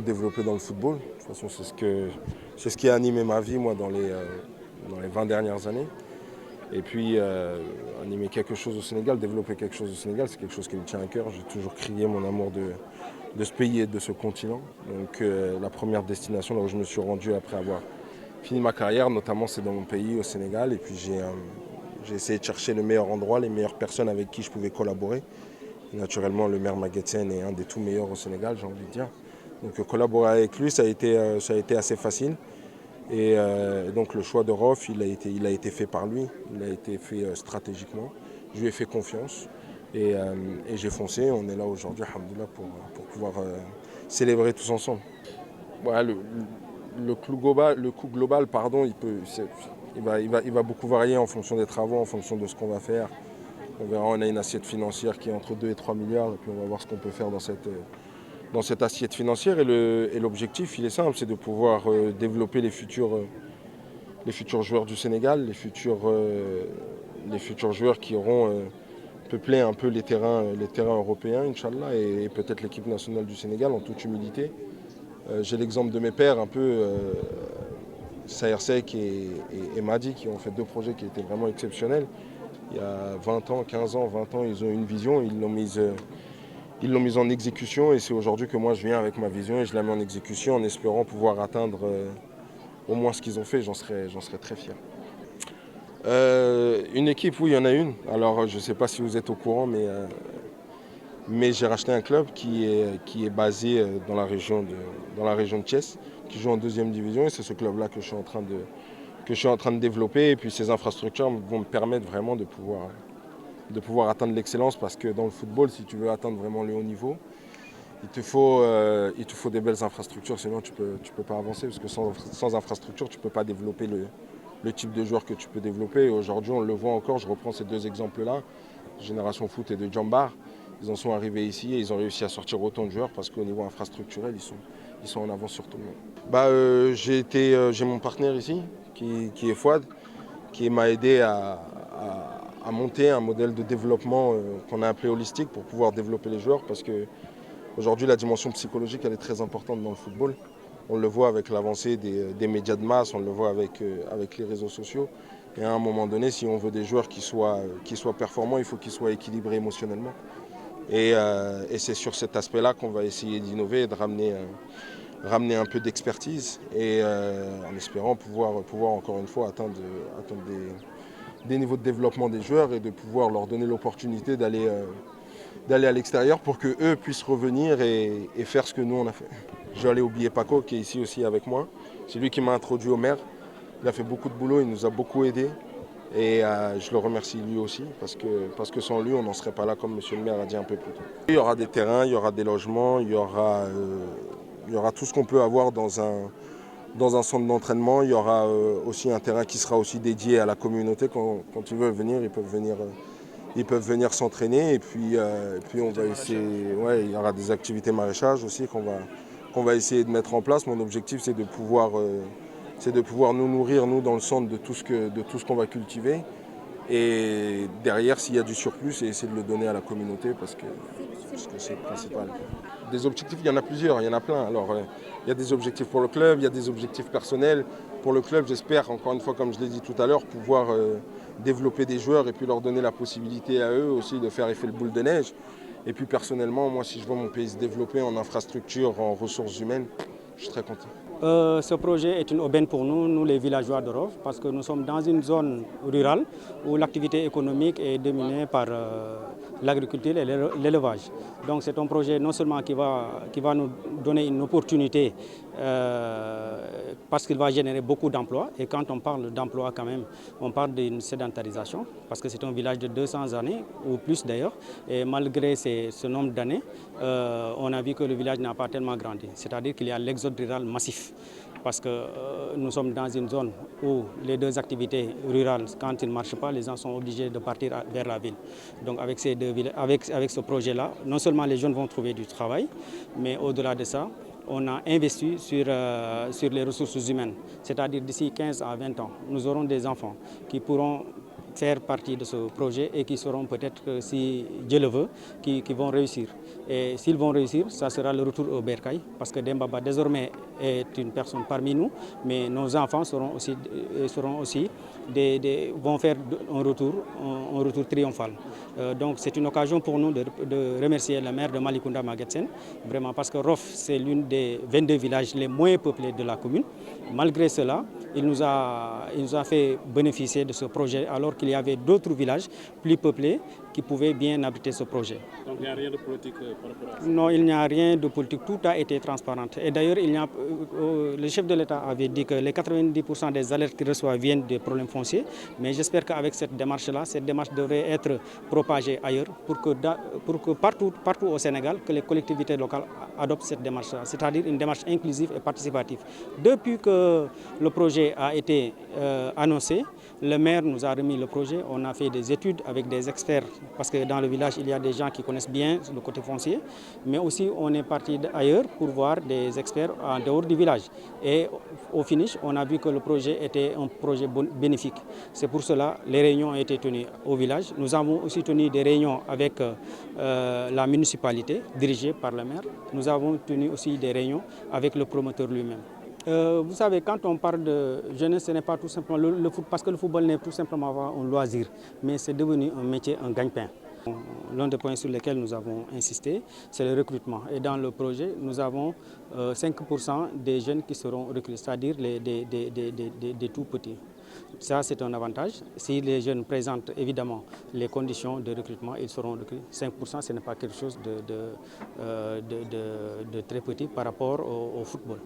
voulu développer dans le football. De toute façon, c'est ce qui a animé ma vie, moi, dans les 20 dernières années. Et puis, animer quelque chose au Sénégal, développer quelque chose au Sénégal, c'est quelque chose qui me tient à cœur. J'ai toujours crié mon amour de ce pays et de ce continent. Donc, la première destination là où je me suis rendu après avoir fini ma carrière, notamment, c'est dans mon pays, au Sénégal. Et puis, j'ai essayé de chercher le meilleur endroit, les meilleures personnes avec qui je pouvais collaborer. Et naturellement, le maire Maguette est un des tout meilleurs au Sénégal, j'ai envie de dire. Donc, collaborer avec lui, ça a été assez facile. Et donc le choix de Rof, il a été fait par lui, il a été fait stratégiquement. Je lui ai fait confiance et j'ai foncé. On est là aujourd'hui, alhamdoulilah, pour pouvoir célébrer tous ensemble. Voilà, le coût global, pardon, il va beaucoup varier en fonction des travaux, en fonction de ce qu'on va faire. On verra, on a une assiette financière qui est entre 2 et 3 milliards, et puis on va voir ce qu'on peut faire dans cette assiette financière. Et l'objectif, il est simple, c'est de pouvoir développer les futurs joueurs du Sénégal, les futurs joueurs qui auront peuplé un peu les terrains européens, Inch'Allah, et peut-être l'équipe nationale du Sénégal, en toute humilité. J'ai l'exemple de mes pères, un peu, Saher Seck et Madi, qui ont fait 2 projets qui étaient vraiment exceptionnels. Il y a 20 ans, 15 ans, 20 ans, ils ont eu une vision, ils l'ont mise en exécution, et c'est aujourd'hui que moi je viens avec ma vision et je la mets en exécution en espérant pouvoir atteindre au moins ce qu'ils ont fait. J'en serais très fier. Une équipe, oui, il y en a une. Alors je ne sais pas si vous êtes au courant, mais j'ai racheté un club qui est basé dans la région de Thiès, qui joue en 2e division, et c'est ce club-là que je suis en train de développer. Et puis ces infrastructures vont me permettre vraiment de pouvoir atteindre l'excellence, parce que dans le football, si tu veux atteindre vraiment le haut niveau, il te faut des belles infrastructures, sinon tu peux pas avancer, parce que sans infrastructure, tu ne peux pas développer le type de joueur que tu peux développer. Et aujourd'hui, on le voit encore, je reprends ces 2 exemples-là, Génération Foot et de Djambar. Ils en sont arrivés ici et ils ont réussi à sortir autant de joueurs parce qu'au niveau infrastructurel, ils sont en avance sur tout le monde. J'ai mon partenaire ici, qui est Fouad, qui m'a aidé à monter un modèle de développement qu'on a appelé holistique, pour pouvoir développer les joueurs, parce qu'aujourd'hui la dimension psychologique, elle est très importante dans le football. On le voit avec l'avancée des médias de masse, on le voit avec les réseaux sociaux. Et à un moment donné, si on veut des joueurs qui soient performants, il faut qu'ils soient équilibrés émotionnellement. Et c'est sur cet aspect-là qu'on va essayer d'innover et de ramener un peu d'expertise, et en espérant pouvoir encore une fois atteindre des niveaux de développement des joueurs, et de pouvoir leur donner l'opportunité d'aller à l'extérieur pour qu'eux puissent revenir et faire ce que nous on a fait. Je vais aller oublier Paco, qui est ici aussi avec moi. C'est lui qui m'a introduit au maire. Il a fait beaucoup de boulot, il nous a beaucoup aidés. Et je le remercie lui aussi, parce que sans lui, on n'en serait pas là, comme monsieur le maire a dit un peu plus tôt. Il y aura des terrains, il y aura des logements, il y aura tout ce qu'on peut avoir dans un centre d'entraînement. Il y aura aussi un terrain qui sera aussi dédié à la communauté. Quand ils veulent venir, ils peuvent venir s'entraîner. Et puis on va essayer, ouais, il y aura des activités maraîchage aussi qu'on va essayer de mettre en place. Mon objectif, c'est de pouvoir nous nourrir, nous, dans le centre, de tout ce qu'on va cultiver. Et derrière, s'il y a du surplus, c'est essayer de le donner à la communauté, parce que c'est le principal. Des objectifs, il y en a plusieurs, il y en a plein. Alors, il y a des objectifs pour le club, il y a des objectifs personnels. Pour le club, j'espère, encore une fois, comme je l'ai dit tout à l'heure, pouvoir développer des joueurs et puis leur donner la possibilité à eux aussi de faire effet le boule de neige. Et puis personnellement, moi, si je vois mon pays se développer en infrastructure, en ressources humaines, je suis très content. Ce projet est une aubaine pour nous les villageois de Rof, parce que nous sommes dans une zone rurale où l'activité économique est dominée par l'agriculture et l'élevage. Donc c'est un projet non seulement qui va nous donner une opportunité, parce qu'il va générer beaucoup d'emplois. Et quand on parle d'emplois, quand même, on parle d'une sédentarisation, parce que c'est un village de 200 années, ou plus d'ailleurs. Et malgré ce nombre d'années, on a vu que le village n'a pas tellement grandi. C'est-à-dire qu'il y a l'exode rural massif. Parce que nous sommes dans une zone où les 2 activités rurales, quand ils ne marchent pas, les gens sont obligés de partir vers la ville. Donc avec ce projet-là, non seulement les jeunes vont trouver du travail, mais au-delà de ça, on a investi sur les ressources humaines. C'est-à-dire d'ici 15 à 20 ans, nous aurons des enfants qui pourront faire partie de ce projet et qui seront peut-être, si Dieu le veut, qui vont réussir. Et s'ils vont réussir, ça sera le retour au bercail, parce que Dembaba désormais est une personne parmi nous, mais nos enfants vont faire un retour triomphal. Donc c'est une occasion pour nous de remercier le maire de Malicounda Maguette Sène, vraiment, parce que Roff, c'est l'une des 22 villages les moins peuplés de la commune. Malgré cela, il nous a fait bénéficier de ce projet, alors qu'il y avait d'autres villages plus peuplés qui pouvaient bien abriter ce projet. Donc il n'y a rien de politique par rapport à ça? Non, il n'y a rien de politique, tout a été transparent. Et d'ailleurs, le chef de l'État avait dit que les 90% des alertes qu'il reçoit viennent des problèmes fonciers, mais j'espère qu'avec cette démarche-là, cette démarche devrait être propagée ailleurs pour que partout au Sénégal, que les collectivités locales adoptent cette démarche-là, c'est-à-dire une démarche inclusive et participative. Depuis que le projet a été annoncé, le maire nous a remis le projet, on a fait des études avec des experts, parce que dans le village, il y a des gens qui connaissent bien le côté foncier, mais aussi on est parti ailleurs pour voir des experts en dehors du village. Et au finish, on a vu que le projet était un projet bénéfique. C'est pour cela que les réunions ont été tenues au village. Nous avons aussi tenu des réunions avec la municipalité, dirigée par le maire. Nous avons tenu aussi des réunions avec le promoteur lui-même. Vous savez, quand on parle de jeunesse, ce n'est pas tout simplement le foot, parce que le football n'est tout simplement un loisir, mais c'est devenu un métier, un gagne-pain. L'un des points sur lesquels nous avons insisté, c'est le recrutement. Et dans le projet, nous avons 5% des jeunes qui seront recrutés, c'est-à-dire des tout petits. Ça, c'est un avantage. Si les jeunes présentent évidemment les conditions de recrutement, ils seront recrutés. 5%, ce n'est pas quelque chose de très petit par rapport au football.